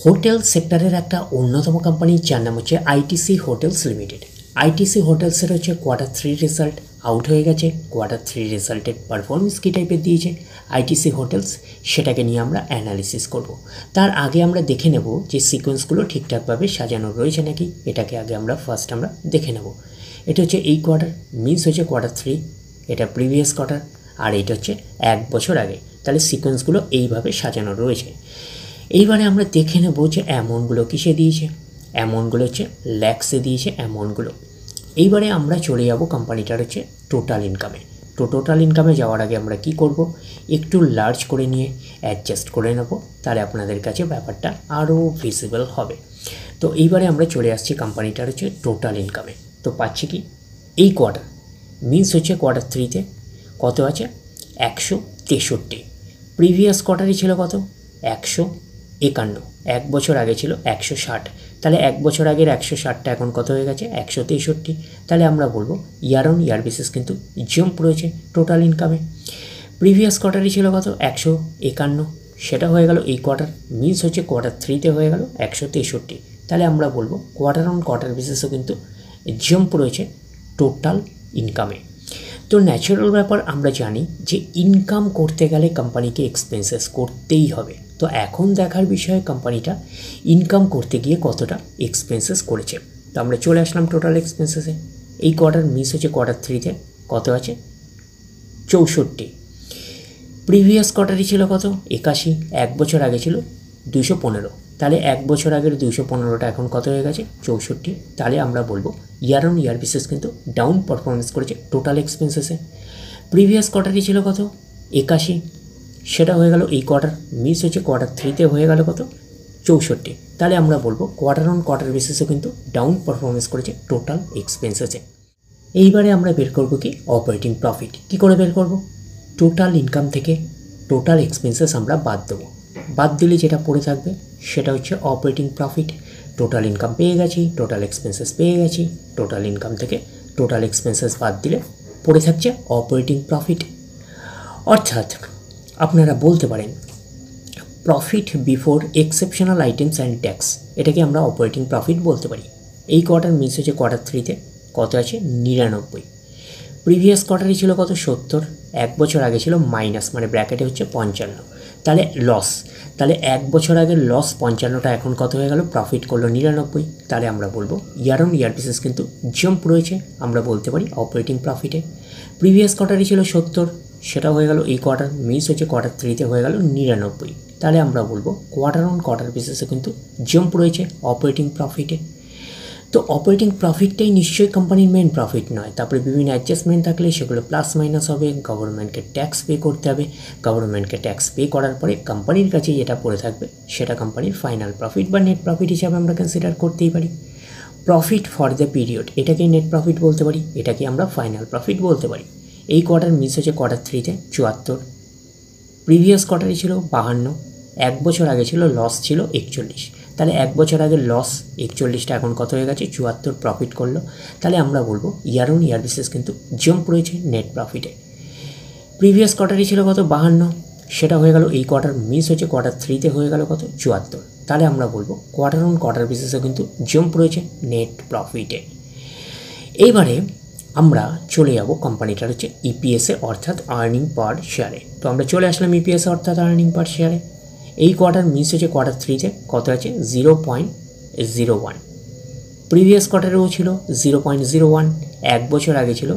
Hotel সেক্টরের একটা অন্যতম কোম্পানি যার নাম হচ্ছে আইটিসি হোটেলস লিমিটেড। আইটিসি হোটেলসের হচ্ছে কোয়ার্টার 3 রেজাল্ট আউট হয়ে গেছে। কোয়ার্টার 3 রেজাল্টের পারফরমেন্স কী টাইপের দিয়েছে আইটিসি হোটেলস, সেটাকে নিয়ে আমরা অ্যানালিসিস করব। তার আগে আমরা দেখে নেব যে সিকোয়েন্সগুলো ঠিকঠাকভাবে সাজানো রয়েছে নাকি, এটাকে আগে আমরা ফার্স্ট দেখে নেব। এটা হচ্ছে এই কোয়ার্টার, মিনস হচ্ছে কোয়ার্টার 3, এটা প্রিভিয়াস কোয়ার্টার, আর এটা হচ্ছে 1 বছর আগে। তাহলে সিকোয়েন্সগুলো এইভাবে সাজানো রয়েছে। এইবারে আমরা দেখে নেব যে অ্যামাউন্টগুলো কিসে দিয়েছে। অ্যামাউন্টগুলো হচ্ছে ল্যাক্সে দিয়েছে অ্যামাউন্টগুলো। এইবারে আমরা চলে যাব কোম্পানিটার হচ্ছে টোটাল ইনকামে। তো টোটাল ইনকামে যাওয়ার আগে আমরা কি করব, একটু লার্জ করে নিয়ে অ্যাডজাস্ট করে নেব, তাহলে আপনাদের কাছে ব্যাপারটা আরও ভিজিবল হবে। তো এইবারে আমরা চলে আসছি কোম্পানিটার হচ্ছে টোটাল ইনকামে। তো পাচ্ছি কি এই কোয়ার্টার, মিনস হচ্ছে কোয়ার্টার 3-তে কত আছে 163। প্রিভিয়াস কোয়ার্টারই ছিল কত 151, 1 বছর আগে ছিল 160। তাহলে 1 বছর আগের 160টা এখন কত হয়ে গেছে 163। তাহলে আমরা বলবো ইয়ার অন ইয়ার বেসিস কিন্তু জাম্প রয়েছে টোটাল ইনকামে। প্রিভিয়াস কোয়ার্টারই ছিল কত 151, সেটা হয়ে গেল এই কোয়ার্টার, মিনস হচ্ছে কোয়ার্টার 3-তে হয়ে গেল 163। তাহলে আমরা বলবো কোয়ার্টার অন কোয়ার্টার বেসিসও কিন্তু জাম্প রয়েছে টোটাল ইনকামে। তো ন্যাচারাল ব্যাপার, আমরা জানি যে ইনকাম করতে গেলে কোম্পানিকে এক্সপেন্সেস করতেই হবে। তো এখন দেখার বিষয় কোম্পানিটা ইনকাম করতে গিয়ে কতটা এক্সপেন্সেস করেছে। তো আমরা চলে আসলাম টোটাল এক্সপেন্সেসে। এই কোয়ার্টার মিস হচ্ছে কোয়ার্টার 3-তে কত আছে 64। প্রিভিয়াস কোয়ার্টারই ছিল কত 81, 1 বছর আগে ছিল 215। তাহলে 1 বছর আগের 215টা এখন কত হয়ে গেছে 64। তাহলে আমরা বলবো ইয়ার অন ইয়ার বেসিস কিন্তু ডাউন পারফরমেন্স করেছে টোটাল এক্সপেন্সেসে। প্রিভিয়াস কোয়ার্টারই ছিল কত 81, সেটা হয়ে গেল এই কোয়ার্টার, মিস হচ্ছে কোয়ার্টার 3-তে হয়ে গেল কত 64। তাহলে আমরা বলবো কোয়ার্টার অন কোয়ার্টার বেসিসে কিন্তু ডাউন পারফরমেন্স করেছে টোটাল এক্সপেন্সেসে। এইবারে আমরা বের করবো কি অপারেটিং প্রফিট। কী করে বের করব, টোটাল ইনকাম থেকে টোটাল এক্সপেন্সেস আমরা বাদ দেবো। বাদ দিলে যেটা পড়ে থাকবে সেটা হচ্ছে অপারেটিং প্রফিট। টোটাল ইনকাম পেয়ে গেছি, টোটাল এক্সপেন্সেস পেয়ে গেছি, টোটাল ইনকাম থেকে টোটাল এক্সপেন্সেস বাদ দিলে পড়ে থাকছে অপারেটিং প্রফিট। অর্থাৎ আপনারা বলতে পারেন profit before exceptional items and tax, এটাকে আমরা অপারেটিং প্রফিট বলতে পারি। এই কোয়ার্টার মিস হচ্ছে কোয়ার্টার 3-তে কত আছে 99। প্রিভিয়াস কোয়ার্টারই ছিল কত 70, 1 বছর আগে ছিল মাইনাস, মানে ব্র্যাকেটে হচ্ছে 55। তাহলে লস, তাহলে 1 বছর আগের লস 55টা এখন কত হয়ে গেল প্রফিট করলো 99। তাহলে আমরা বলবো ইয়ার অন ইয়ার বেসিস কিন্তু জাম্প রয়েছে, আমরা বলতে পারি অপারেটিং প্রফিটে। প্রিভিয়াস কোয়ার্টারই ছিল 70, সেটা হয়ে গেল এই কোয়ার্টার, মিস হচ্ছে কোয়ার্টার 3-তে হয়ে গেল 99। তাহলে আমরা বলবো কোয়ার্টার অন কোয়ার্টার বেসিসে কিন্তু জাম্প রয়েছে অপারেটিং প্রফিটে। তো অপারেটিং প্রফিটটাই নিশ্চয়ই কোম্পানির মেন প্রফিট নয়, তারপরে বিভিন্ন অ্যাডজাস্টমেন্ট থাকলে সেগুলো প্লাস মাইনাস হবে, গভর্নমেন্টকে ট্যাক্স পে করতে হবে, গভর্নমেন্টকে ট্যাক্স পে করার পরে কোম্পানির কাছে যেটা পড়ে থাকবে সেটা কোম্পানির ফাইনাল প্রফিট বা নেট প্রফিট হিসাবে আমরা কনসিডার করতেই পারি। প্রফিট ফর দ্য পিরিয়ড, এটাকেই নেট প্রফিট বলতে পারি, এটাকে আমরা ফাইনাল প্রফিট বলতে পারি। এই কোয়ার্টার মিস হচ্ছে কোয়ার্টার 3-তে 74, প্রিভিয়াস কোয়ার্টারই ছিল 52, 1 বছর আগে ছিল লস ছিল 41। তাহলে 1 বছর আগের লস 41টা এখন কত হয়ে গেছে 74, প্রফিট করলো। তাহলে আমরা বলবো ইয়ার অন ইয়ার বেসিস কিন্তু জাম্প রয়েছে নেট প্রফিটে। প্রিভিয়াস কোয়ার্টারই ছিল কত 52, সেটা হয়ে গেল এই কোয়ার্টার, মিস হচ্ছে কোয়ার্টার 3-তে হয়ে গেল কত 74। তাহলে আমরা বলবো কোয়ার্টার অন কোয়ার্টার বেসিসে কিন্তু জাম্প রয়েছে নেট প্রফিটে। এইবারে আমরা চলে যাব কোম্পানিটার হচ্ছে ইপিএসে অর্থাৎ আর্নিং পার শেয়ারে। তো আমরা চলে আসলাম ইপিএসে অর্থাৎ আর্নিং পার শেয়ারে। এই কোয়ার্টার মিস হচ্ছে কোয়ার্টার 3-তে কত আছে 0.01, প্রিভিয়াস কোয়ার্টারেও ছিল 0.01, 1 বছর আগে ছিল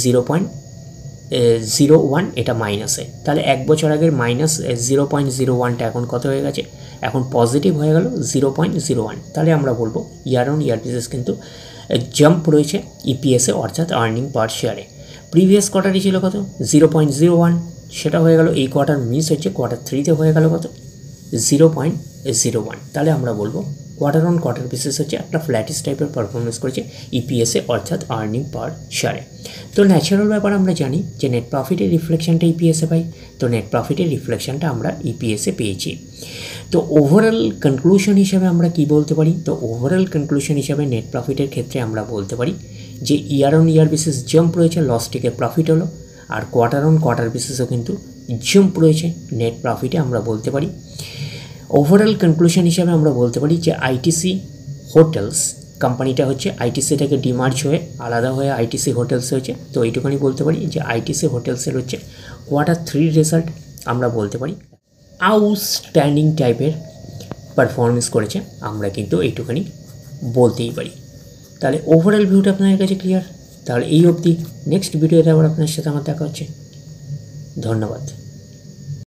0.01, এটা মাইনাসে। তাহলে 1 বছর আগের মাইনাস 0.01টা এখন কত হয়ে গেছে, এখন পজিটিভ হয়ে গেল 0.01। তাহলে আমরা বলবো ইয়ার অন ইয়ার বেসিস কিন্তু জাম্প রয়েছে ইপিএসে অর্থাৎ আর্নিং পার শেয়ারে। প্রিভিয়াস কোয়ার্টারই ছিল কত 0.01, সেটা হয়ে গেল এই কোয়ার্টার, মিস হচ্ছে কোয়ার্টার 3-তে হয়ে গেল কত 0.01। তাহলে আমরা বলবো কোয়ার্টার অন কোয়ার্টার বেসিস হচ্ছে একটা ফ্ল্যাটিস টাইপের পারফরমেন্স করেছে ইপিএসে অর্থাৎ আর্নিং পার শেয়ারে। তো ন্যাচারাল ব্যাপার, আমরা জানি যে নেট প্রফিটের রিফ্লেকশনটা ইপিএসে পাই, তো নেট প্রফিটের রিফ্লেকশনটা আমরা ইপিএসে পেয়েছি। তো ওভারঅল কনক্লুশন হিসাবে আমরা কি বলতে পারি, তো ওভারঅল কনক্লুশন হিসাবে নেট প্রফিটের ক্ষেত্রে আমরা বলতে পারি যে year on year basis jump রয়েছে, লস থেকে প্রফিট হলো, আর কোয়ার্টার অন কোয়ার্টার বেসিসও কিন্তু জাম্প রয়েছে নেট প্রফিটে আমরা বলতে পারি। ওভারঅল কনক্লুশন হিসাবে আমরা বলতে পারি যে আইটিসি হোটেলস কোম্পানিটা হচ্ছে আইটিসি থেকে ডিমার্জ হয়ে আলাদা হয়ে আইটিসি হোটেলস হয়েছে। তো এইটুখানি বলতে পারি যে আইটিসি হোটেলসের হচ্ছে Q3 রেজাল্ট আমরা বলতে পারি আউটস্ট্যান্ডিং টাইপের পারফরমেন্স করেছে, আমরা কিন্তু এইটুখানি বলতেই পারি। তাহলে ওভারঅল ভিউটা আপনাদের কাছে ক্লিয়ার। তাহলে এই অবধি, নেক্সট ভিডিওতে আবার আপনার সাথে আমার দেখা হচ্ছে। ধন্যবাদ।